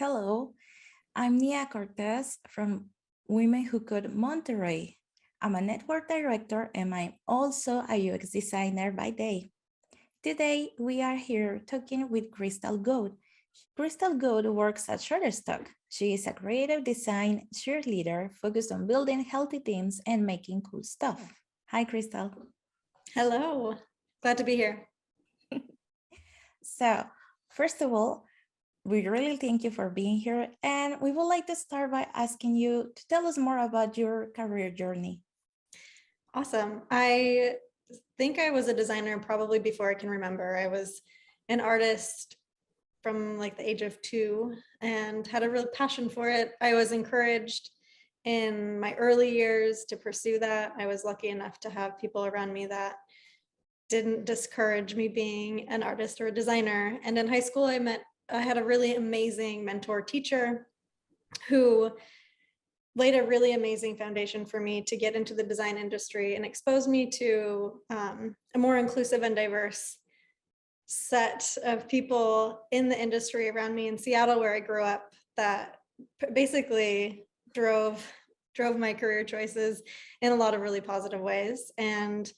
Hello, I'm Nia Cortes from Women Who Code Monterrey. I'm a network director and I'm also a UX designer by day. Today, we are here talking with Crystal Goade. Crystal Goade works at Shutterstock. She is a creative design cheerleader focused on building healthy teams and making cool stuff. Hi, Crystal. Hello, glad to be here. So, first of all, we really thank you for being here, and we would like to start by asking you to tell us more about your career journey. Awesome. I think I was a designer probably before I can remember. I was an artist from like the age of 2 and had a real passion for it. I was encouraged in my early years to pursue that. I was lucky enough to have people around me that didn't discourage me being an artist or a designer. And in high school, I had a really amazing mentor teacher who laid a really amazing foundation for me to get into the design industry and exposed me to a more inclusive and diverse set of people in the industry around me in Seattle, where I grew up, that basically drove my career choices in a lot of really positive ways. And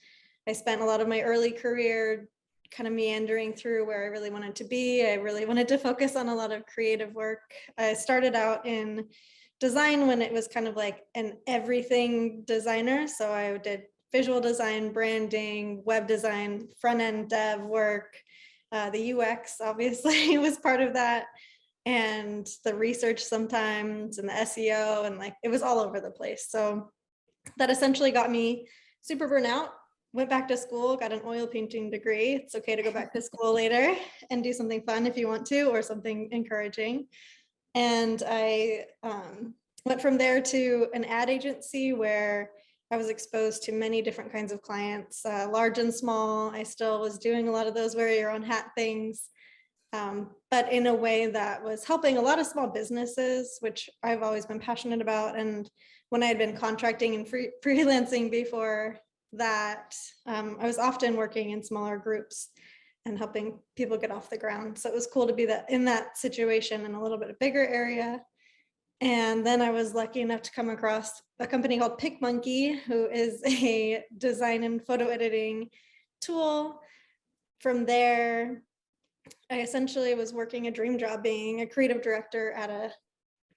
I spent a lot of my early career kind of meandering through where I really wanted to be. I really wanted to focus on a lot of creative work. I started out in design when it was kind of like an everything designer. So I did visual design, branding, web design, front-end dev work. The UX obviously was part of that, and the research sometimes, and the SEO, and like it was all over the place. So that essentially got me super burnout. Went back to school, got an oil painting degree. It's okay to go back to school later and do something fun if you want to, or something encouraging. And I went from there to an ad agency where I was exposed to many different kinds of clients, large and small. I still was doing a lot of those wear your own hat things, but in a way that was helping a lot of small businesses, which I've always been passionate about. And when I had been contracting and freelancing before that, I was often working in smaller groups and helping people get off the ground. So it was cool to be in that situation in a little bit bigger area. And then I was lucky enough to come across a company called PicMonkey, who is a design and photo editing tool. From there, I essentially was working a dream job being a creative director at a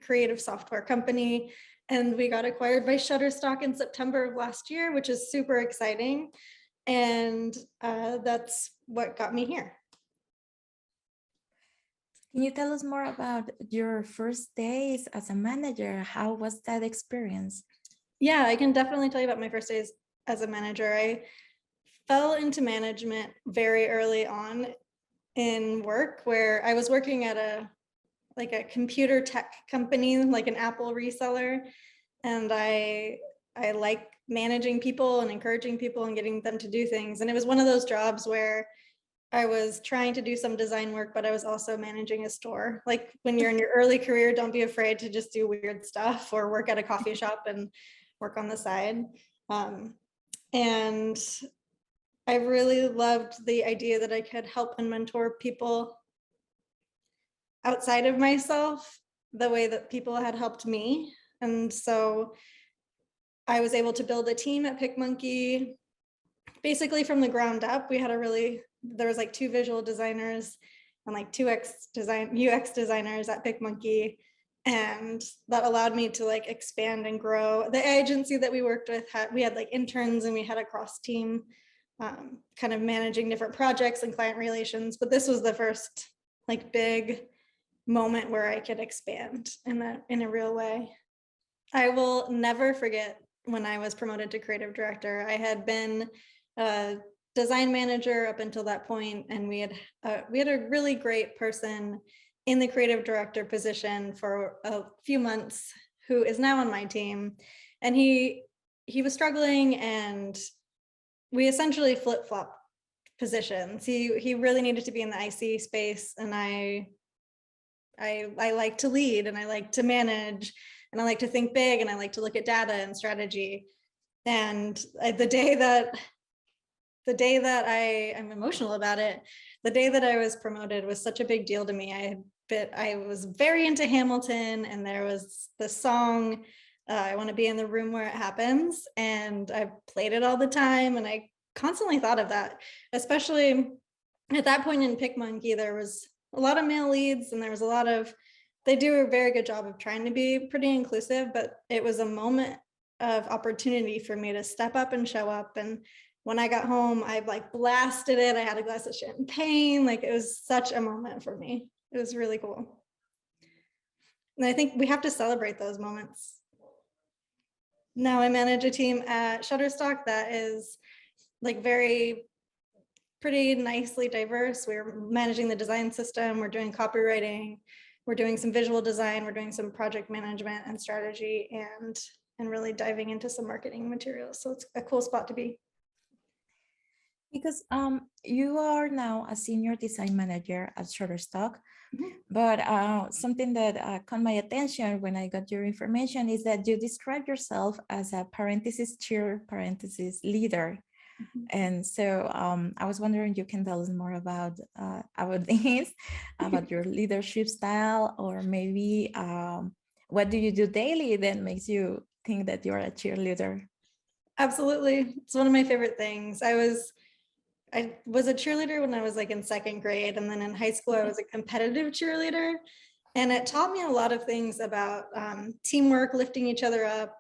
creative software company. And we got acquired by Shutterstock in September of last year, which is super exciting. And that's what got me here. Can you tell us more about your first days as a manager? How was that experience? Yeah, I can definitely tell you about my first days as a manager. I fell into management very early on in work, where I was working at a computer tech company, like an Apple reseller. And I like managing people and encouraging people and getting them to do things. And it was one of those jobs where I was trying to do some design work, but I was also managing a store. Like when you're in your early career, don't be afraid to just do weird stuff or work at a coffee shop and work on the side. And I really loved the idea that I could help and mentor people outside of myself the way that people had helped me. And so I was able to build a team at PicMonkey basically from the ground up. There was like 2 visual designers and like 2 UX designers at PicMonkey. And that allowed me to like expand and grow. The agency that we worked with we had like interns, and we had a cross team kind of managing different projects and client relations. But this was the first like big moment where I could expand in a real way. I will never forget when I was promoted to creative director. I had been a design manager up until that point, and we had a really great person in the creative director position for a few months who is now on my team. And he was struggling, and we essentially flip-flopped positions. He really needed to be in the IC space, and I like to lead, and I like to manage, and I like to think big, and I like to look at data and strategy. And the day that I'm emotional about it, the day that I was promoted was such a big deal to me. I had but I was very into Hamilton, and there was the song, I Want to Be in the Room Where It Happens, and I played it all the time, and I constantly thought of that, especially at that point in PicMonkey. There was a lot of male leads, and there was a lot of, they do a very good job of trying to be pretty inclusive, but it was a moment of opportunity for me to step up and show up. And when I got home, I like blasted it. I had a glass of champagne. Like, it was such a moment for me. It was really cool. And I think we have to celebrate those moments. Now I manage a team at Shutterstock that is like pretty nicely diverse. We're managing the design system. We're doing copywriting. We're doing some visual design. We're doing some project management and strategy, and really diving into some marketing materials. So it's a cool spot to be. Because you are now a senior design manager at Shutterstock, but something that caught my attention when I got your information is that you describe yourself as a parenthesis cheer parenthesis leader. And so I was wondering, you can tell us more about this, about your leadership style, or maybe what do you do daily that makes you think that you're a cheerleader? Absolutely. It's one of my favorite things. I was a cheerleader when I was like in second grade, and then in high school I was a competitive cheerleader, and it taught me a lot of things about teamwork, lifting each other up,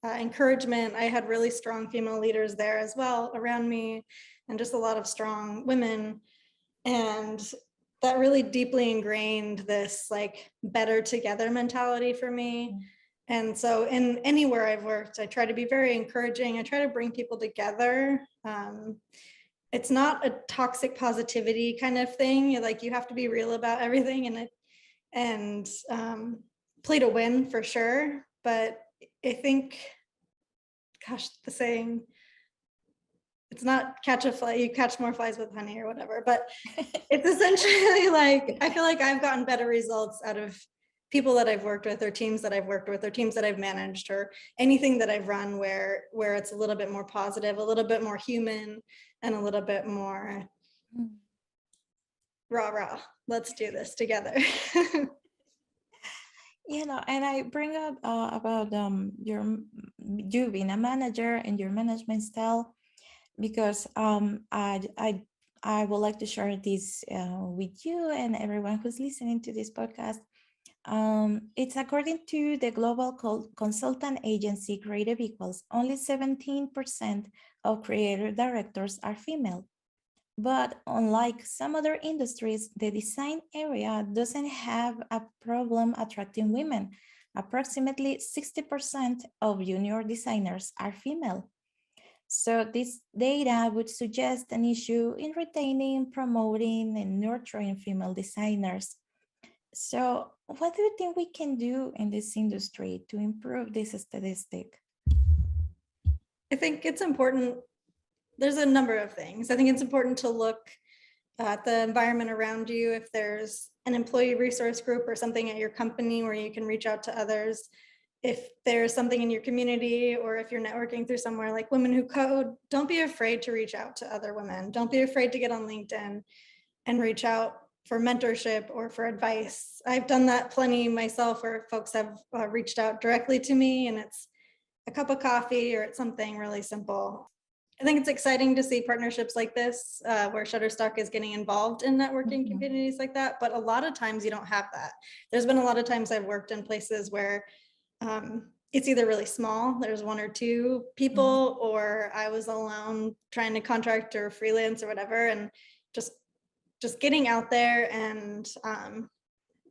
encouragement. I had really strong female leaders there as well around me, and just a lot of strong women, and that really deeply ingrained this like better together mentality for me. And so in anywhere I've worked, I try to be very encouraging. I try to bring people together. It's not a toxic positivity kind of thing. You have to be real about everything, and play to win for sure. But I think, gosh, the saying, it's not catch a fly, you catch more flies with honey or whatever, but it's essentially like, I feel like I've gotten better results out of people that I've worked with, or teams that I've worked with, or teams that I've managed, or anything that I've run where it's a little bit more positive, a little bit more human, and a little bit more rah, let's do this together. And I bring up about you being a manager and your management style, because I would like to share this with you and everyone who's listening to this podcast. It's according to the global consultant agency Creative Equals, only 17% of creative directors are female. But unlike some other industries, the design area doesn't have a problem attracting women. Approximately 60% of junior designers are female. So this data would suggest an issue in retaining, promoting, and nurturing female designers. So what do you think we can do in this industry to improve this statistic? I think it's important. There's a number of things. I think it's important to look at the environment around you. If there's an employee resource group or something at your company where you can reach out to others, if there's something in your community, or if you're networking through somewhere like Women Who Code, don't be afraid to reach out to other women. Don't be afraid to get on LinkedIn and reach out for mentorship or for advice. I've done that plenty myself, where folks have reached out directly to me, and it's a cup of coffee or it's something really simple. I think it's exciting to see partnerships like this, where Shutterstock is getting involved in networking communities like that. But a lot of times you don't have that. There's been a lot of times I've worked in places where it's either really small, there's one or two people, or I was alone trying to contract or freelance or whatever, and just getting out there and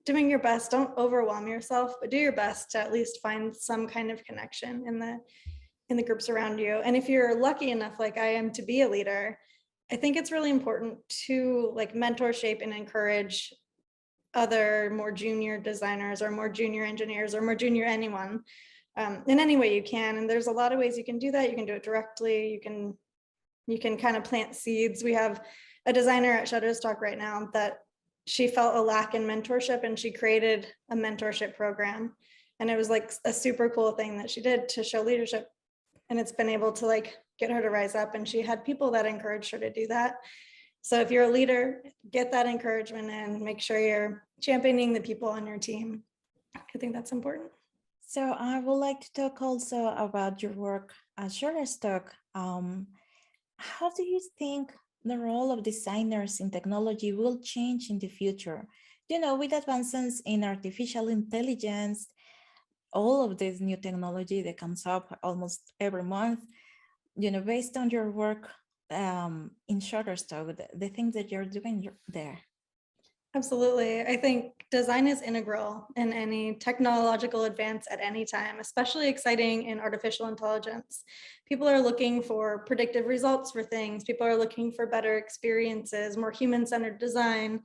doing your best. Don't overwhelm yourself, but do your best to at least find some kind of connection in the groups around you. And if you're lucky enough, like I am, to be a leader, I think it's really important to like mentor, shape, and encourage other more junior designers or more junior engineers or more junior anyone in any way you can. And there's a lot of ways you can do that. You can do it directly. You can kind of plant seeds. We have a designer at Shutterstock right now that she felt a lack in mentorship, and she created a mentorship program. And it was like a super cool thing that she did to show leadership. And it's been able to like get her to rise up. And she had people that encouraged her to do that. So if you're a leader, get that encouragement and make sure you're championing the people on your team. I think that's important. So I would like to talk also about your work at Shutterstock. How do you think the role of designers in technology will change in the future? With advances in artificial intelligence, all of this new technology that comes up almost every month, based on your work in Shutterstock, the things that you're doing there. Absolutely. I think design is integral in any technological advance at any time, especially exciting in artificial intelligence. People are looking for predictive results for things. People are looking for better experiences, more human-centered design.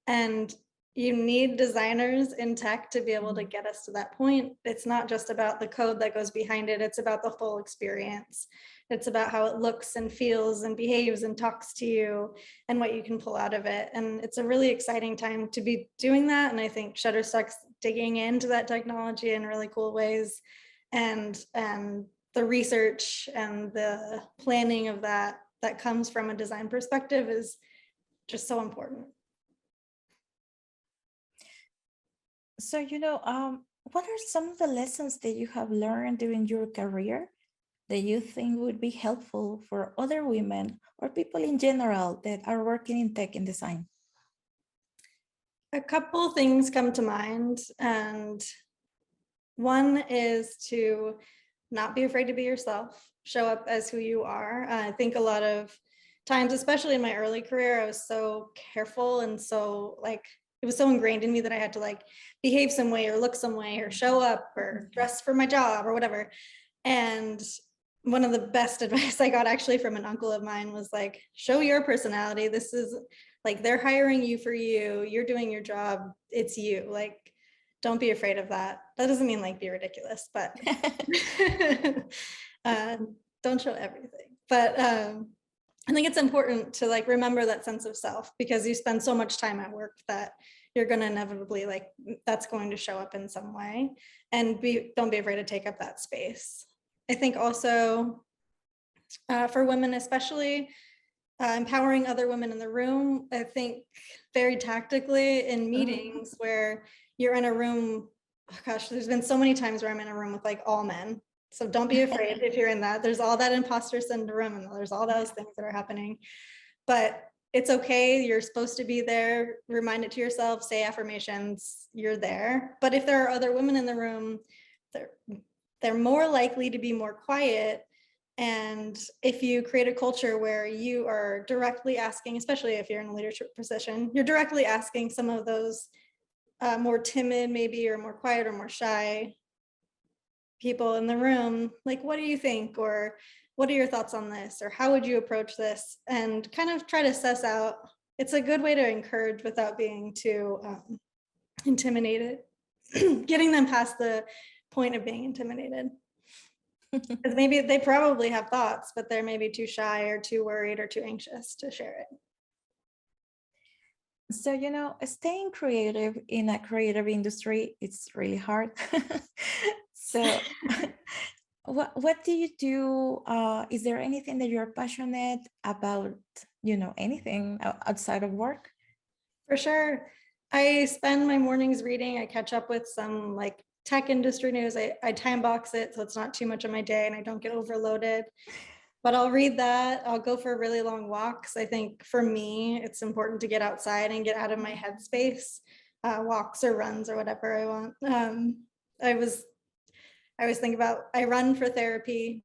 And you need designers in tech to be able to get us to that point. It's not just about the code that goes behind it. It's about the full experience. It's about how it looks and feels and behaves and talks to you and what you can pull out of it. And it's a really exciting time to be doing that. And I think Shutterstock's digging into that technology in really cool ways. And the research and the planning of that comes from a design perspective is just so important. So, what are some of the lessons that you have learned during your career that you think would be helpful for other women or people in general that are working in tech and design? A couple things come to mind, and one is to not be afraid to be yourself, show up as who you are. I think a lot of times, especially in my early career, I was so careful and so it was so ingrained in me that I had to behave some way or look some way or show up or dress for my job or whatever. And one of the best advice I got actually from an uncle of mine was show your personality. This is they're hiring you for you. You're doing your job. It's you. Don't be afraid of that. That doesn't mean be ridiculous, but don't show everything. But I think it's important to remember that sense of self, because you spend so much time at work that you're going to inevitably that's going to show up in some way, and don't be afraid to take up that space. I think also for women, especially empowering other women in the room. I think very tactically in meetings where you're in a room, oh gosh, there's been so many times where I'm in a room with all men. So don't be afraid if you're in that. There's all that imposter syndrome and there's all those things that are happening. But it's okay. You're supposed to be there. Remind it to yourself, say affirmations, you're there. But if there are other women in the room, they're more likely to be more quiet. And if you create a culture where you are directly asking, especially if you're in a leadership position, you're directly asking some of those more timid maybe, or more quiet or more shy people in the room, what do you think? Or what are your thoughts on this? Or how would you approach this? And kind of try to suss out. It's a good way to encourage without being too intimidated, getting them past the point of being intimidated. Because maybe they probably have thoughts, but they're maybe too shy or too worried or too anxious to share it. So, staying creative in a creative industry, it's really hard. So what do you do? Is there anything that you're passionate about, anything outside of work? For sure. I spend my mornings reading. I catch up with some tech industry news. I time box it so it's not too much of my day and I don't get overloaded. But I'll read that. I'll go for really long walks. I think for me, it's important to get outside and get out of my headspace, walks or runs or whatever I want. I always think about, I run for therapy.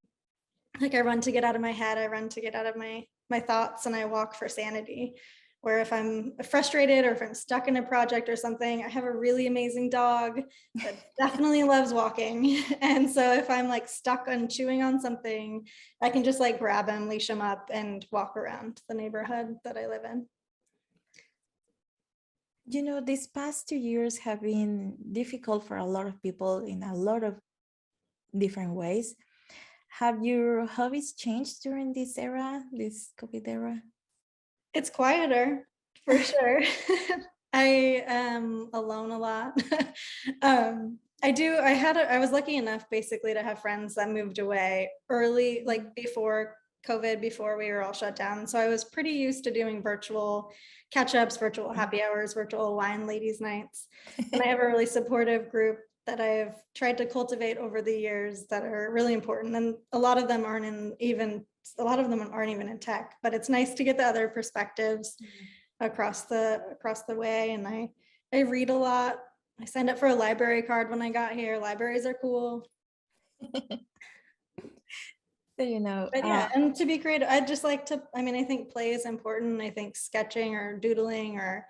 I run to get out of my head. I run to get out of my thoughts, and I walk for sanity. Where if I'm frustrated or if I'm stuck in a project or something, I have a really amazing dog that definitely loves walking. And so if I'm stuck on chewing on something, I can just grab him, leash him up, and walk around the neighborhood that I live in. These past 2 years have been difficult for a lot of people in a lot of different ways. Have your hobbies changed during this era, this COVID era? It's quieter, for sure. I am alone a lot. I was lucky enough basically to have friends that moved away early, before COVID before we were all shut down. So I was pretty used to doing virtual catch-ups, virtual happy hours, virtual wine ladies nights. And I have a really supportive group that I've tried to cultivate over the years that are really important. And a lot of them aren't even in tech, but it's nice to get the other perspectives across the way. And I read a lot. I signed up for a library card when I got here. Libraries are cool. So, you know, But yeah, and to be creative, I'd just like to, I mean, I think play is important. I think sketching or doodling or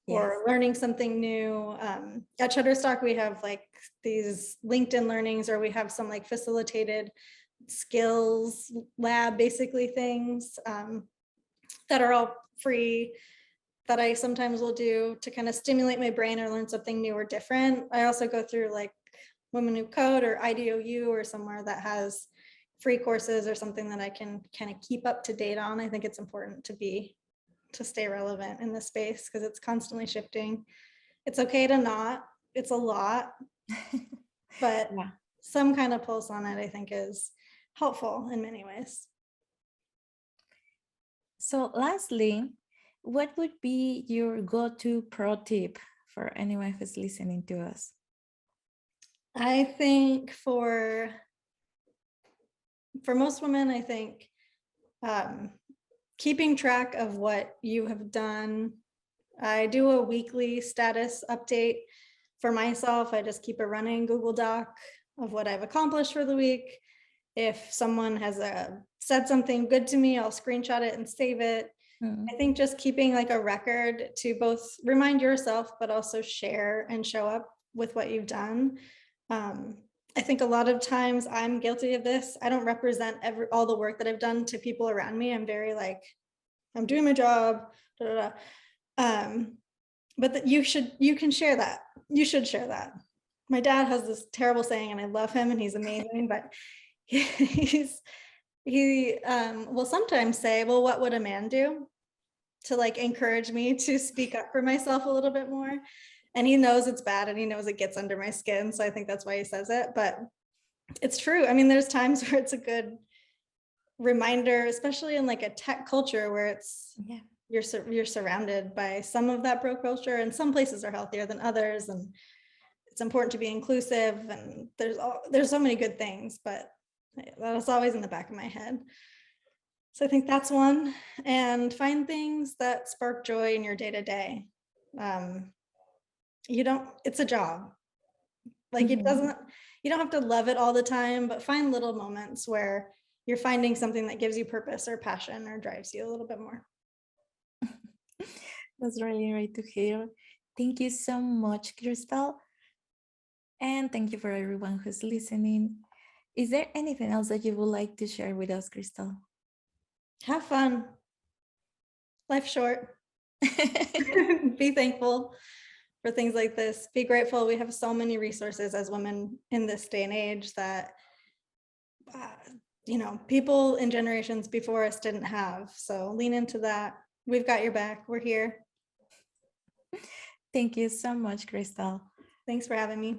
learning something new. At Shutterstock, we have like these LinkedIn learnings, or we have some like facilitated skills lab, basically things that are all free, that I sometimes will do to kind of stimulate my brain or learn something new or different. I also go through like Women Who Code or IDOU or somewhere that has free courses or something that I can kind of keep up to date on. I think it's important to stay relevant in this space because it's constantly shifting. It's okay to not, it's a lot, but some kind of pulse on it, I think, is helpful in many ways. So lastly, what would be your go-to pro tip for anyone who's listening to us? I think for most women, I think keeping track of what you have done. I do a weekly status update for myself. I just keep a running Google Doc of what I've accomplished for the week. If someone has said something good to me, I'll screenshot it and save it. I think just keeping like a record to both remind yourself, but also share and show up with what you've done. I think a lot of times I'm guilty of this. I don't represent all the work that I've done to people around me. I'm very like, I'm doing my job, but you can share that. You should share that. My dad has this terrible saying, and I love him and he's amazing, but he will sometimes say, well, what would a man do, to like encourage me to speak up for myself a little bit more. And he knows it's bad and he knows it gets under my skin. So I think that's why he says it, but it's true. I mean, there's times where it's a good reminder, especially in like a tech culture where it's, you're surrounded by some of that bro culture, and some places are healthier than others. And it's important to be inclusive, and there's so many good things, but that's always in the back of my head. So I think that's one. And find things that spark joy in your day-to-day. It's a job. Like you don't have to love it all the time, but find little moments where you're finding something that gives you purpose or passion or drives you a little bit more. That's really great to hear. Thank you so much, Crystal. And thank you for everyone who's listening. Is there anything else that you would like to share with us, Crystal? Have fun. Life's short. Be thankful for things like this. Be grateful. We have so many resources as women in this day and age that people in generations before us didn't have. So lean into that. We've got your back. We're here. Thank you so much, Crystal. Thanks for having me.